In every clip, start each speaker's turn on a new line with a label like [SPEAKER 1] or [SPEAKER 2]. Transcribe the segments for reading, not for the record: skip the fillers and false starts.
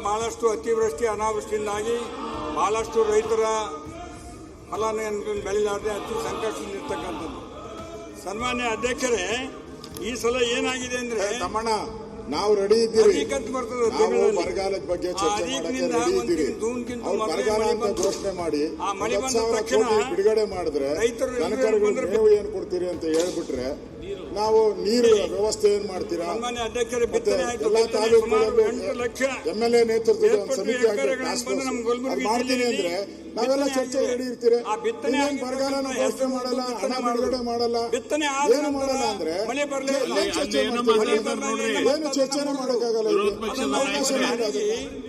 [SPEAKER 1] ಬಹಳಷ್ಟು ಅತಿವೃಷ್ಟಿ ಅನಾವೃಷ್ಟಿಯಿಂದಾಗಿ ಬಹಳಷ್ಟು ರೈತರ ಫಲಾನುಭವಿಗಳನ್ನು ಬೆಳೆಯಲಾರದೆ ಅತಿ ಸಂಕಷ್ಟದಲ್ಲಿರ್ತಕ್ಕಂಥದ್ದು. ಸನ್ಮಾನ್ಯ ಅಧ್ಯಕ್ಷರೇ, ಈ ಸಲ ಏನಾಗಿದೆ ಅಂದ್ರೆ
[SPEAKER 2] ತಮ್ಮಣ್ಣ ನಾವು ರೆಡಿ ಇದ್ದೀವಿ.
[SPEAKER 1] ಬರ್ತದೆ
[SPEAKER 2] ಬರಗಾಲದ ಬಗ್ಗೆ ಚರ್ಚೆ ಮಾಡಕ್ಕೆ ರೆಡಿ ಇದ್ದೀವಿ. ಬರಗಾಲ ಅಂತ ಘೋಷಣೆ ಮಾಡಿ 10,000 ಕೋಟಿ ಬಿಡುಗಡೆ ಮಾಡಿದ್ರೆ ದನಕರುಗಳು ಮೇವು ಏನ್ ಕೊಡ್ತೀರಿ ಅಂತ ಹೇಳ್ಬಿಟ್ರೆ ನಾವು ನೀರು ವ್ಯವಸ್ಥೆ ಏನ್ ಮಾಡ್ತೀರಾ? ಎಲ್ಲಾ ತಾಲೂಕುಗಳಲ್ಲಿ MLA ನೇತೃತ್ವದ ಒಂದು ಸಮಿತಿ ಮಾಡ್ತೀನಿ ಅಂದ್ರೆ ನಾವೆಲ್ಲ ಚರ್ಚೆ ರೆಡಿ ಇರ್ತೀರಿ. ಏನ್ ಬರಗಾಲನ ಘೋಷಣೆ ಮಾಡಲ್ಲ, ಹಣ ಬಿಡುಗಡೆ ಮಾಡಲ್ಲ, ಏನು ಮಾಡಲ್ಲ ಅಂದ್ರೆ ಏನು ಚರ್ಚೆನೇ ಮಾಡಕ್ಕಾಗಲ್ಲ.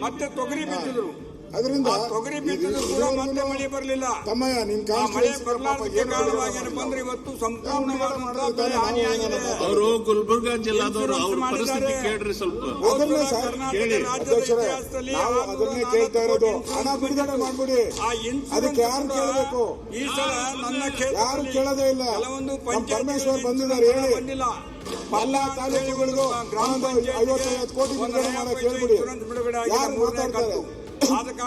[SPEAKER 1] ಮತ್ತೆ ತೊಗರಿ ಬಿತ್ತಿದ್ರು,
[SPEAKER 2] ಅದರಿಂದ
[SPEAKER 1] ತೊಗರಿ ಬಿತ್ತಿದ್ರು ಕೂಡ ಮತ್ತೆ ಮಳೆ ಬರಲಿಲ್ಲ.
[SPEAKER 2] ತಮ್ಮಯ್ಯ ನಿಮ್
[SPEAKER 1] ಮಳೆ ಬರಲಾರ್ದ ಕಾರಣವಾಗಿ ಬಂದ್ರೆ ಇವತ್ತು ಸಂಪೂರ್ಣವಾದ ಹಾನಿಯಾಗಿದೆ.
[SPEAKER 3] ಅವರು ಗುಲ್ಬರ್ಗಾ ಜಿಲ್ಲಾದವರು ಅವ್ರ ಪರಿಸ್ಥಿತಿ ಕೇಳ್ರಿ ಸ್ವಲ್ಪ.
[SPEAKER 2] ಅದನ್ನೇ ಕೇಳ್ತಾ ಇರೋದು, ಹಣ ಬಿಡುಗಡೆ ಮಾಡ್ಬಿಡಿ. ಅದಕ್ಕೆ ಯಾರು ಕೇಳಬೇಕು?
[SPEAKER 1] ಈ ಸಲ ನನ್ನ
[SPEAKER 2] ಯಾರು ಕೇಳೋದೇ ಇಲ್ಲ.
[SPEAKER 1] ಕೆಲವೊಂದು
[SPEAKER 2] ಪರಮೇಶ್ವರ್ ಬಂದಿದ್ದಾರೆ, ಹೇಳಿ ಎಲ್ಲಾ ತಾಲೂಕುಗಳಿಗೂ 50-50 ಕೋಟಿ ಬಿಡುಗಡೆ ಮಾಡಕ್ ಹೇಳ್ಬಿಡಿ. ಯಾರು ಮಾತಾಡ್ತಾರೆ?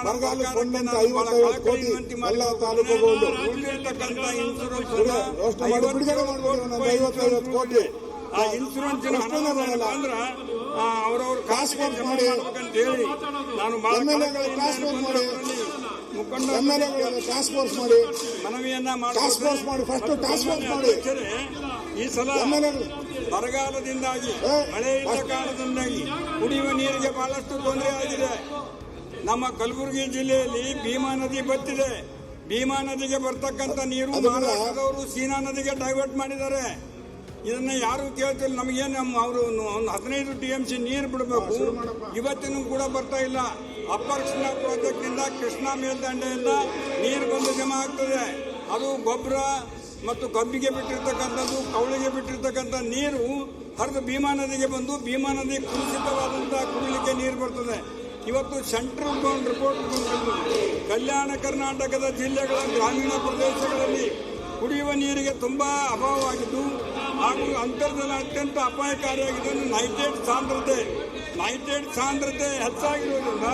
[SPEAKER 2] ಬರಗಾಲ ಕೊಂಡಂತ 50-50 ಕೋಟಿ ಎಲ್ಲ ತಾಲೂಕುಗಳು ಬಿಡುಗಡೆ ಮಾಡ್ಬೋದು. 50-50 ಕೋಟಿ
[SPEAKER 1] ಇನ್ಸೂರೆನ್ಸ್ ಅವರವ್ರ
[SPEAKER 2] ಟ್ರಾನ್ಸ್ಫರ್ ಮಾಡಿ,
[SPEAKER 1] ಹೇಳಿ ನಾನು
[SPEAKER 2] ಟ್ರಾನ್ಸ್ಫರ್ ಮಾಡಿ, ಟ್ರಾನ್ಸ್ಫೋರ್ಸ್ ಮಾಡಿ,
[SPEAKER 1] ಮನವಿಯನ್ನ
[SPEAKER 2] ಟ್ರಾನ್ಸ್ಫೋರ್ಸ್ ಮಾಡಿ, ಫಸ್ಟ್ ಟ್ರಾನ್ಸ್ಫೋರ್ಸ್ ಮಾಡಿ.
[SPEAKER 1] ಈ ಸಲ ಬರಗಾಲದಿಂದಾಗಿ ಮಳೆ ಇಲ್ಲದ ಕಾರಣದಿಂದಾಗಿ ಕುಡಿಯುವ ನೀರಿಗೆ ಬಹಳಷ್ಟು ತೊಂದರೆ ಆಗಿದೆ. ನಮ್ಮ ಕಲಬುರಗಿ ಜಿಲ್ಲೆಯಲ್ಲಿ ಭೀಮಾ ನದಿ ಬತ್ತಿದೆ. ಭೀಮಾ ನದಿಗೆ ಬರ್ತಕ್ಕಂಥ ನೀರು ಮಹಾರಾಷ್ಟ್ರದವರು ಸೀನಾ ನದಿಗೆ ಡೈವರ್ಟ್ ಮಾಡಿದ್ದಾರೆ. ಇದನ್ನ ಯಾರು ಕೇಳ್ತಿಲ್ಲ. ನಮಗೇನು ಅವರು 15 TMC ನೀರು ಬಿಡಬೇಕು, ಇವತ್ತಿನೂ ಕೂಡ ಬರ್ತಾ ಇಲ್ಲ. ಅಪ್ಪರ್ ಕೃಷ್ಣಾ ಪ್ರಾಜೆಕ್ಟ್ ನಿಂದ ಕೃಷ್ಣಾ ಮೇಲ್ದಂಡೆಯಿಂದ ನೀರು ಬಂದು ಜಮಾ ಆಗ್ತದೆ. ಅದು ಗೊಬ್ಬರ ಮತ್ತು ಕಬ್ಬಿಗೆ ಬಿಟ್ಟಿರ್ತಕ್ಕಂಥದ್ದು, ಕವಳಿಗೆ ಬಿಟ್ಟಿರ್ತಕ್ಕಂಥ ನೀರು ಹರಿದು ಭೀಮಾ ನದಿಗೆ ಬಂದು ಭೀಮಾ ನದಿ ಕುಲುಷಿತವಾದಂತಹ ಕುಡಿಲಿಕ್ಕೆ ನೀರು ಬರ್ತದೆ. ಇವತ್ತು ಸೆಂಟ್ರಲ್ ರಿಪೋರ್ಟ್ ಕಲ್ಯಾಣ ಕರ್ನಾಟಕದ ಜಿಲ್ಲೆಗಳ ಗ್ರಾಮೀಣ ಪ್ರದೇಶಗಳಲ್ಲಿ ಕುಡಿಯುವ ನೀರಿಗೆ ತುಂಬಾ ಅಭಾವವಾಗಿದ್ದು ಹಾಗೂ ಅಂತರ್ಜಲ ಅತ್ಯಂತ ಅಪಾಯಕಾರಿಯಾಗಿದೆ. ನೈಟ್ರೇಟ್ ಸಾಂದ್ರತೆ ಹೆಚ್ಚಾಗಿರುವುದರಿಂದ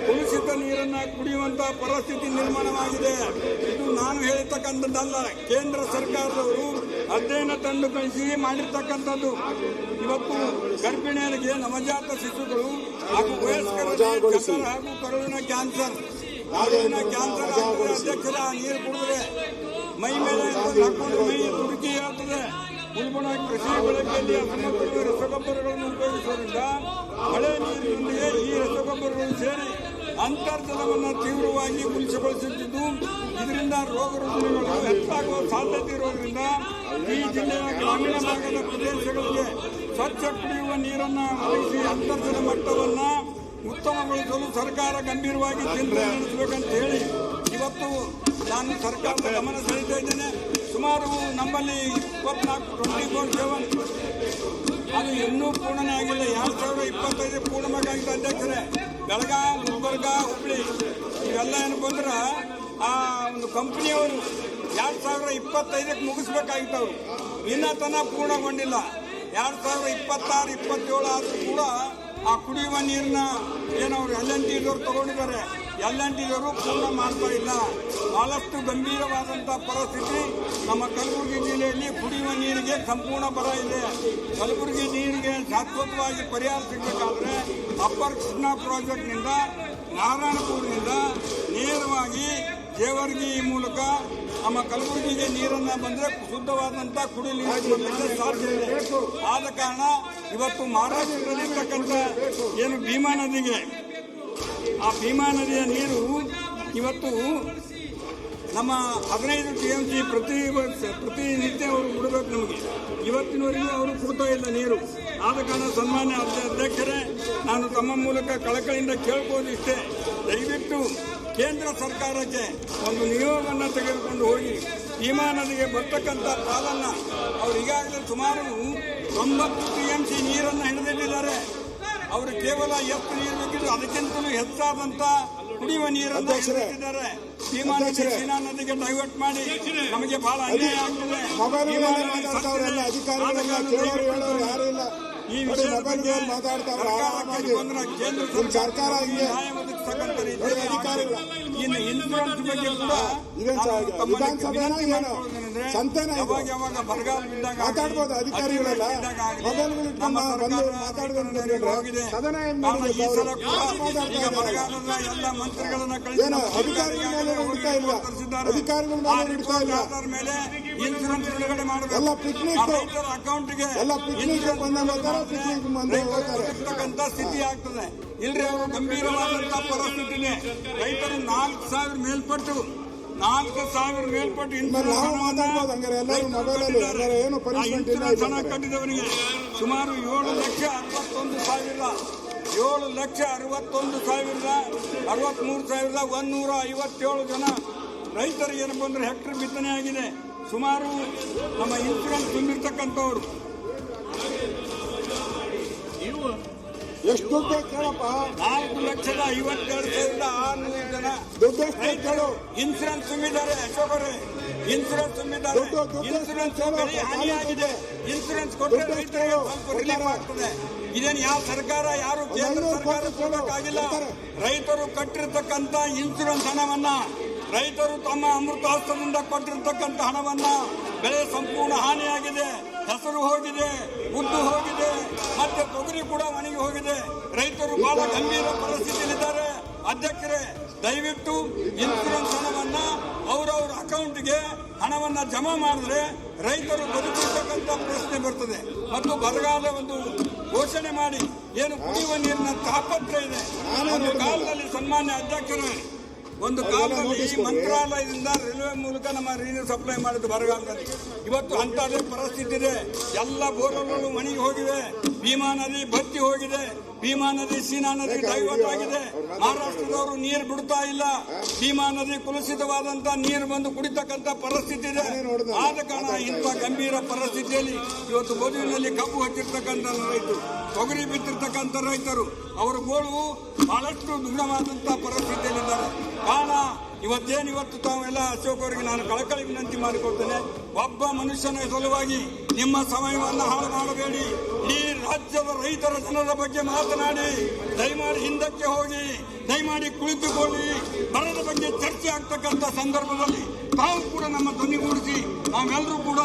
[SPEAKER 1] ಕುಲುಷಿತ ನೀರನ್ನು ಕುಡಿಯುವಂತಹ ಪರಿಸ್ಥಿತಿ ನಿರ್ಮಾಣವಾಗಿದೆ. ಇದು ನಾನು ಹೇಳಿರ್ತಕ್ಕಂಥದ್ದಲ್ಲ, ಕೇಂದ್ರ ಸರ್ಕಾರದವರು ಅಧ್ಯಯನ ತಂಡ ಕಳಿಸಿ ಮಾಡಿರ್ತಕ್ಕಂಥದ್ದು. ಇವತ್ತು ಗರ್ಭಿಣಿಯರಿಗೆ, ನವಜಾತ ಶಿಶುಗಳು ಹಾಗೂ ವಯಸ್ಕರ ಹಾಗೂ ಕರುಳಿನ ಕ್ಯಾನ್ಸರ್ ಅಧ್ಯಕ್ಷರ ನೀರು ಕುಡಿದ್ರೆ ಮೈ ಮೇಲೆ ಮೈ ತುಡುಕಿ ಆಗ್ತದೆ. ಉಲ್ಬಣ ಕೃಷಿ ಬಳಕೆಯಲ್ಲಿ ಅಸಮತೋಲಿತ ರಸಗೊಬ್ಬರಗಳನ್ನು ಉಪಯೋಗಿಸುವುದರಿಂದ ಮಳೆ ನೀರಿನೊಂದಿಗೆ ಈ ರಸಗೊಬ್ಬರಗಳು ಸೇರಿ ಅಂತರ್ಜಲವನ್ನು ತೀವ್ರವಾಗಿ ಕುಲುಷಗೊಳಿಸುತ್ತಿದ್ದು ಇದರಿಂದ ರೋಗ ರುಜಿನಗಳು ಹೆಚ್ಚಾಗುವ ಸಾಧ್ಯತೆ ಇರುವುದರಿಂದ ಈ ಜಿಲ್ಲೆಯ ಗ್ರಾಮೀಣ ಭಾಗದ ಪ್ರದೇಶಗಳಿಗೆ ಸ್ವಚ್ಛ ಕುಡಿಯುವ ನೀರನ್ನು ಒದಗಿಸಿ ಅಂತರ್ಜಲ ಮಟ್ಟವನ್ನು ಉತ್ತಮಗೊಳಿಸಲು ಸರ್ಕಾರ ಗಂಭೀರವಾಗಿ ಚಿಂತನೆ ನಡೆಸಬೇಕಂತ ಹೇಳಿ ಇವತ್ತು ನಾನು ಸರ್ಕಾರದ ಗಮನ ಸೆಳೀತಾ ಇದ್ದೇನೆ. ಸುಮಾರು ನಮ್ಮಲ್ಲಿ 24/7 ಅದು ಇನ್ನೂ ಪೂರ್ಣನೇ ಆಗಿಲ್ಲ. 2025 ಪೂರ್ಣವಾಗಿದೆ ಅಧ್ಯಕ್ಷರೇ. ಬೆಳಗಾವಿ, ಗುಲ್ಬರ್ಗಾ, ಹುಬ್ಳಿ ಇವೆಲ್ಲ ಏನು ಬಂದ್ರೆ ಆ ಒಂದು ಕಂಪನಿಯವರು 2025 ಮುಗಿಸ್ಬೇಕಾಗಿತ್ತು. ಅವರು ಇನ್ನೂ ತನಕ ಪೂರ್ಣಗೊಂಡಿಲ್ಲ. 2026-27 ಆದರೂ ಕೂಡ ಆ ಕುಡಿಯುವ ನೀರನ್ನ ಏನವರು LNTದವರು ತಗೊಂಡಿದ್ದಾರೆ. LNTದವರು ಪೂರ್ಣ ಮಾಡ್ತಾ ಇಲ್ಲ. ಬಹಳಷ್ಟು ಗಂಭೀರವಾದಂತಹ ಪರಿಸ್ಥಿತಿ ನಮ್ಮ ಕಲಬುರಗಿ ಜಿಲ್ಲೆಯಲ್ಲಿ ಕುಡಿಯುವ ನೀರಿಗೆ ಸಂಪೂರ್ಣ ಬರ ಇದೆ. ಕಲಬುರಗಿ ನೀರಿಗೆ ಶಾಶ್ವತವಾಗಿ ಪರಿಹಾರ ಸಿಗಬೇಕಾದ್ರೆ ಅಪ್ಪರ್ ಕೃಷ್ಣಾ ಪ್ರಾಜೆಕ್ಟ್ನಿಂದ ನಾರಾಯಣಪುರದಿಂದ ನೇರವಾಗಿ ಜೇವರ್ಗಿ ಮೂಲಕ ನಮ್ಮ ಕಲಬುರಗಿಗೆ ನೀರನ್ನು ಬಂದರೆ ಶುದ್ಧವಾದಂಥ ಕುಡಿಯಲು ನೀರು ಸಾಧ್ಯ ಇದೆ. ಆದ ಕಾರಣ ಇವತ್ತು ಮಹಾರಾಷ್ಟ್ರದಲ್ಲಿರ್ತಕ್ಕಂಥ ಏನು ಭೀಮಾ ನದಿಗೆ, ಆ ಭೀಮಾ ನದಿಯ ನೀರು ಇವತ್ತು ನಮ್ಮ 15 TMC ಪ್ರತಿನಿತ್ಯ ಅವರು ಬಿಡಬೇಕು. ನಮಗೆ ಇವತ್ತಿನವರೆಗೂ ಅವರು ಕೊಡ್ತಾ ಇಲ್ಲ ನೀರು. ಆದ ಕಾರಣ ಸನ್ಮಾನ್ಯ ಅಧ್ಯಕ್ಷರೇ, ನಾನು ತಮ್ಮ ಮೂಲಕ ಕಳಕಳಿಯಿಂದ ಕೇಳ್ಬೋದು ಇಷ್ಟೇ, ದಯವಿಟ್ಟು ಕೇಂದ್ರ ಸರ್ಕಾರಕ್ಕೆ ಒಂದು ನಿಯೋಗವನ್ನು ತೆಗೆದುಕೊಂಡು ಹೋಗಿ ಭೀಮಾ ನದಿಗೆ ಬರ್ತಕ್ಕಂಥ ಪಾಲನ್ನು ಅವರು ಈಗಾಗಲೇ ಸುಮಾರು 90 TMC ನೀರನ್ನು ಹಿಡಿದಿಟ್ಟಿದ್ದಾರೆ. ಅವರು ಕೇವಲ ಎಷ್ಟು ನೀರು ಬೇಕಿದ್ರು ಅದಕ್ಕಿಂತಲೂ ಹೆಚ್ಚಾದಂತ ಕುಡಿಯುವ ನೀರನ್ನು ಹಿಡಿದಿದ್ದಾರೆ. ಭೀಮಾ ನದಿ ಸೀನಾ ನದಿಗೆ ಡೈವರ್ಟ್ ಮಾಡಿ ನಮಗೆ ಬಹಳ ಅನ್ಯಾಯ ಆಗ್ತದೆ. ಈ ವಿಷಯದ ಬಗ್ಗೆ
[SPEAKER 2] ಮಾತಾಡ್ತಾರೆ
[SPEAKER 1] ಸರ್ಕಾರಕ್ಕೆ ಬಂದ್ರೆ ಕೇಂದ್ರ ಸರ್ಕಾರ ನ್ಯಾಯ ಒದಗಿಸತಕ್ಕಂಥ ರೀತಿಯಲ್ಲಿ
[SPEAKER 2] ಅಧಿಕಾರಿಗಳು
[SPEAKER 1] ಇನ್ನು ಇನ್ಶೂರೆನ್ಸ್ ಬಗ್ಗೆ ಕೂಡ ಯಾವಾಗ ಬರಗಾಲ ಬಿದ್ದಾಗ
[SPEAKER 2] ಮಾತಾಡ್ಬೋದು ಅಧಿಕಾರಿಗಳೆಲ್ಲ
[SPEAKER 1] ಹೋಗಿದೆ. ಈ ಸಲ ಕೂಡ ಈಗ ಬರಗಾಲದ ಎಲ್ಲ ಮಂತ್ರಿಗಳನ್ನ ಆಧಾರ ಮೇಲೆ ಇನ್ಶೂರೆನ್ಸ್ ಬಿಡುಗಡೆ ಮಾಡಬೇಕು. ರೈತರ ಅಕೌಂಟ್ಗೆ ಇರ್ತಕ್ಕಂಥ ಸ್ಥಿತಿ ಆಗ್ತದೆ. ಇಲ್ರಿ ಅವರು ಗಂಭೀರವಾದಂತಹ ಪರಿಸ್ಥಿತಿನೇ. ರೈತರು 4,000 ಮೇಲ್ಪಟ್ಟು 4,000 ಮೇಲ್ಪಟ್ಟು ಇನ್ಶೂರೆನ್ಸ್ ಹಣ ಕಟ್ಟಿದವರಿಗೆ ಸುಮಾರು 7,61,157 ಜನ ರೈತರಿಗೆ ಏನಪ್ಪ ಅಂದ್ರೆ ಹೆಕ್ಟರ್ ಬಿತ್ತನೆ ಆಗಿದೆ. ಸುಮಾರು ನಮ್ಮ ಇನ್ಶೂರೆನ್ಸ್ ತುಂಬಿರ್ತಕ್ಕಂಥವ್ರು
[SPEAKER 2] ಎಷ್ಟು ದುಡ್ಡು ಕೇಳಪ್ಪ?
[SPEAKER 1] 4,52,600 ಜನ ರೈತರು ಇನ್ಶೂರೆನ್ಸ್ ತುಂಬಿದ್ದಾರೆ. ಅಶೋಕ್ ಅವರೇ, ಇನ್ಶೂರೆನ್ಸ್ ತುಂಬಿದ್ದಾರೆ. ಇನ್ಶೂರೆನ್ಸ್ ಬೆಳೆ ಹಾನಿಯಾಗಿದೆ. ಇನ್ಶೂರೆನ್ಸ್ ಕೊಟ್ಟರೆ ರೈತರಿಗೆ ಸ್ವಲ್ಪ ರಿಲೀಫ್ ಆಗ್ತದೆ. ಇದೇನು ಯಾವ ಸರ್ಕಾರ, ಯಾರು ಕೇಂದ್ರ ಸರ್ಕಾರ ಕೊಡಬೇಕಾಗಿಲ್ಲ. ರೈತರು ಕಟ್ಟಿರ್ತಕ್ಕಂಥ ಇನ್ಶೂರೆನ್ಸ್ ಹಣವನ್ನ, ರೈತರು ತಮ್ಮ ಅಮೃತಾಸ್ತ್ರದಿಂದ ಕೊಟ್ಟಿರ್ತಕ್ಕಂಥ ಹಣವನ್ನ, ಬೆಳೆ ಸಂಪೂರ್ಣ ಹಾನಿಯಾಗಿದೆ, ಹೆಸರು ಹೋಗಿದೆ, ಉದ್ದು ಹೋಗಿದೆ, ಮತ್ತೆ ತೊಗರಿ ಕೂಡ ಒಣಗಿ ಹೋಗಿದೆ. ರೈತರು ಬಹಳ ಗಂಭೀರ ಪರಿಸ್ಥಿತಿಯಲ್ಲಿದ್ದಾರೆ. ಅಧ್ಯಕ್ಷರೇ, ದಯವಿಟ್ಟು ಇನ್ಶೂರೆನ್ಸ್ ಹಣವನ್ನ ಅವರವರ ಅಕೌಂಟ್ಗೆ ಹಣವನ್ನ ಜಮಾ ಮಾಡಿದ್ರೆ ರೈತರು ಬದುಕಿರ್ತಕ್ಕಂಥ ಪ್ರಶ್ನೆ ಬರ್ತದೆ. ಮತ್ತು ಬರಗಾಲ ಒಂದು ಘೋಷಣೆ ಮಾಡಿ ಏನು ಕುಡಿಯುವ ನೀರಿನ ತಾಪತ್ರೆ ಇದೆ. ಒಂದು ಕಾಲದಲ್ಲಿ ಸನ್ಮಾನ್ಯ ಅಧ್ಯಕ್ಷರೇ, ಒಂದು ಕಾಲದಲ್ಲಿ ಮಂತ್ರಾಲಯದಿಂದ ರೈಲ್ವೆ ಮೂಲಕ ನಮ್ಮ ನೀರು ಸಪ್ಲೈ ಮಾಡಿದ್ದು ಬರಗಾಲದಲ್ಲಿ. ಇವತ್ತು ಅಂತದೇ ಪರಿಸ್ಥಿತಿ ಇದೆ. ಎಲ್ಲ ಬೋರ್ವೆಲ್ಗಳು ಮಣಿಗೆ ಹೋಗಿವೆ. ಭೀಮಾ ನದಿ ಬತ್ತಿ ಹೋಗಿದೆ. ಭೀಮಾ ನದಿ ಸೀನಾ ನದಿ ಡೈವರ್ಟ್ ಆಗಿದೆ. ಮಹಾರಾಷ್ಟ್ರದವರು ನೀರು ಬಿಡ್ತಾ ಇಲ್ಲ. ಭೀಮಾ ನದಿ ಕುಲುಷಿತವಾದಂತಹ ನೀರು ಬಂದು ಕುಡಿತಕ್ಕಂಥ ಪರಿಸ್ಥಿತಿ ಇದೆ. ಆದ ಕಾರಣ ಇಂಥ ಗಂಭೀರ ಪರಿಸ್ಥಿತಿಯಲ್ಲಿ ಇವತ್ತು ಬದುವಿನಲ್ಲಿ ಕಬ್ಬು ಹಚ್ಚಿರ್ತಕ್ಕಂಥ ರೈತರು, ತೊಗರಿ ಬಿತ್ತಿರ್ತಕ್ಕಂಥ ರೈತರು, ಅವರ ಗೋಳು ಬಹಳಷ್ಟು ದುರ್ಗವಾದಂತಹ ಪರಿಸ್ಥಿತಿಯಲ್ಲಿದ್ದಾರೆ. ಕಾರಣ ಇವತ್ತು ತಾವೆಲ್ಲ ಅಶೋಕ್ ಅವರಿಗೆ ನಾನು ಕಳಕಳಿ ವಿನಂತಿ ಮಾಡಿಕೊಡ್ತೇನೆ. ಒಬ್ಬ ಮನುಷ್ಯನ ಸಲುವಾಗಿ ನಿಮ್ಮ ಸಮಯವನ್ನು ಹಾಳು ಮಾಡಬೇಡಿ. ಈ ರಾಜ್ಯದ ರೈತರ ಜನರ ಬಗ್ಗೆ ಮಾತನಾಡಿ. ದಯಮಾಡಿ ಹಿಂದಕ್ಕೆ ಹೋಗಿ, ದಯಮಾಡಿ ಕುಳಿತುಕೊಳ್ಳಿ. ಬರದ ಬಗ್ಗೆ ಚರ್ಚೆ ಆಗ್ತಕ್ಕಂಥ ಸಂದರ್ಭದಲ್ಲಿ ತಾವು ಕೂಡ ನಮ್ಮ ಧ್ವನಿಗೂಡಿಸಿ ನಾವೆಲ್ಲರೂ ಕೂಡ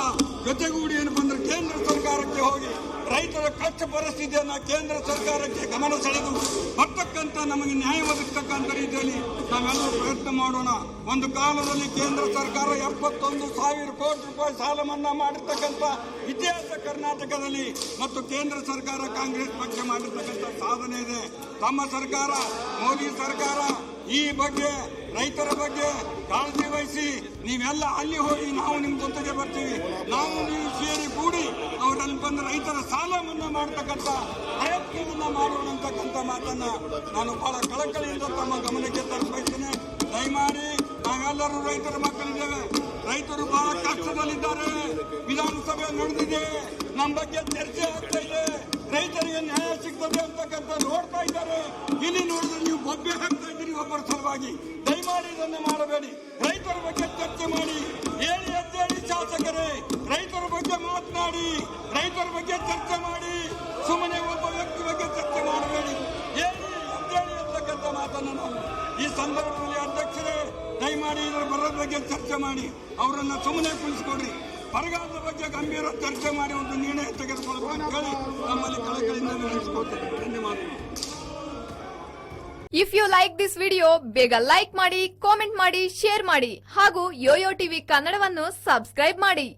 [SPEAKER 1] ಜೊತೆಗೂಡಿ ಏನು ಬಂದ್ರೆ ಕೇಂದ್ರ ಸರ್ಕಾರಕ್ಕೆ ಹೋಗಿ ರೈತರ ಕಷ್ಟ ಪರಿಸ್ಥಿತಿಯನ್ನ ಕೇಂದ್ರ ಸರ್ಕಾರಕ್ಕೆ ಗಮನ ಸೆಳೆದು ಬರ್ತಕ್ಕಂಥ ನಮಗೆ ನ್ಯಾಯ ಒದಗಿಸ್ತಕ್ಕಂಥ ರೀತಿಯಲ್ಲಿ ನಾವೆಲ್ಲರೂ ಪ್ರಯತ್ನ ಮಾಡೋಣ. ಒಂದು ಕಾಲದಲ್ಲಿ ಕೇಂದ್ರ ಸರ್ಕಾರ 71,000 ಕೋಟಿ ರೂಪಾಯಿ ಸಾಲ ಮನ್ನಾ ಮಾಡಿರ್ತಕ್ಕಂಥ ಇತಿಹಾಸ ಕರ್ನಾಟಕದಲ್ಲಿ, ಮತ್ತು ಕೇಂದ್ರ ಸರ್ಕಾರ ಕಾಂಗ್ರೆಸ್ ಪಕ್ಷ ಮಾಡಿರ್ತಕ್ಕಂಥ ಸಾಧನೆ ಇದೆ. ತಮ್ಮ ಸರ್ಕಾರ, ಮೋದಿ ಸರ್ಕಾರ ಈ ಬಗ್ಗೆ ರೈತರ ಬಗ್ಗೆ ಕಾಳಜಿ ವಹಿಸಿ ನೀವೆಲ್ಲ ಅಲ್ಲಿ ಹೋಗಿ ನಾವು ನಿಮ್ಮ ಜೊತೆಗೆ ಬರ್ತೀವಿ, ನಾವು ನೀವು ಸೇರಿ ಕೂಡಿ ಅವರಲ್ಲಿ ಬಂದ ರೈತರ ಸಾಲ ಮನ್ನಾ ಮಾಡತಕ್ಕಂಥ ಪ್ರಯತ್ನವನ್ನ ಮಾಡೋಣ ಅಂತಕ್ಕಂಥ ಮಾತನ್ನ ನಾನು ಬಹಳ ಕಳಕಳಿಯಿಂದ ತಮ್ಮ ಗಮನಕ್ಕೆ ತರಬಯಸ್ತೇನೆ. ದಯಮಾಡಿ ನಾವೆಲ್ಲರೂ ರೈತರ ಮಕ್ಕಳಿದ್ದೇವೆ. ರೈತರು ಬಹಳ ಕಷ್ಟದಲ್ಲಿದ್ದಾರೆ. ವಿಧಾನಸಭೆ ನಡೆದಿದೆ, ನಮ್ಮ ಬಗ್ಗೆ ಚರ್ಚೆ ಆಗ್ತಾ ಇದೆ. ರೈತರಿಗೆ ನ್ಯಾಯ ಸಿಗ್ತದೆ ಅಂತಕ್ಕಂಥ ನೋಡ್ತಾ ಇದ್ದಾರೆ. ಇಲ್ಲಿ ನೋಡಿದ್ರೆ ನೀವು ಬೊಬ್ಬೆ ಹಾಕ್ತಾ ಇದ್ದೀರಿ ಒಬ್ಬರ ಸಲುವಾಗಿ. ದಯಮಾಡಿ ಇದನ್ನು ಮಾಡಬೇಡಿ. ರೈತರ ಬಗ್ಗೆ ಚರ್ಚೆ ಮಾಡಿ. ಹೇಳಿ ಎದ್ದೇಳಿ ಶಾಸಕರೇ, ರೈತರ ಬಗ್ಗೆ ಮಾತನಾಡಿ, ರೈತರ ಬಗ್ಗೆ ಚರ್ಚೆ ಮಾಡಿ. ಸುಮ್ಮನೆ ಒಬ್ಬ ವ್ಯಕ್ತಿ ಬಗ್ಗೆ ಚರ್ಚೆ ಮಾಡಬೇಡಿ. ಹೇಳಿ ಎದ್ದೇಳಿ ಅಂತಕ್ಕಂಥ ಮಾತನ್ನು ನಾವು ಈ ಸಂದರ್ಭದಲ್ಲಿ ಅಧ್ಯಕ್ಷರೇ ದಯಮಾಡಿ ಇದರ ಬರದ ಬಗ್ಗೆ ಚರ್ಚೆ ಮಾಡಿ. ಅವರನ್ನ ಸುಮ್ಮನೆ ಕುಳಿಸ್ಕೊಡ್ರಿ. ಬರಗಾಲದ ಬಗ್ಗೆ ಗಂಭೀರ ಚರ್ಚೆ ಮಾಡಿ ಒಂದು ನಿರ್ಣಯ ತೆಗೆದುಕೊಳ್ಳಬೇಕು ಅಂತ ಹೇಳಿ ನಮ್ಮಲ್ಲಿ ಕಳಕಳಿಯಿಂದ ವಿನಂತಿಸಿಕೊಳ್ತೇನೆ. ಧನ್ಯವಾದಗಳು.
[SPEAKER 4] If you like this video, ಬೇಗ ಲೈಕ್ ಮಾಡಿ, ಕಾಮೆಂಟ್ ಮಾಡಿ, ಶೇರ್ ಮಾಡಿ ಹಾಗೂ ಯೋಯೋ ಟಿವಿ ಕನ್ನಡವನ್ನು ಸಬ್ಸ್ಕ್ರೈಬ್ ಮಾಡಿ.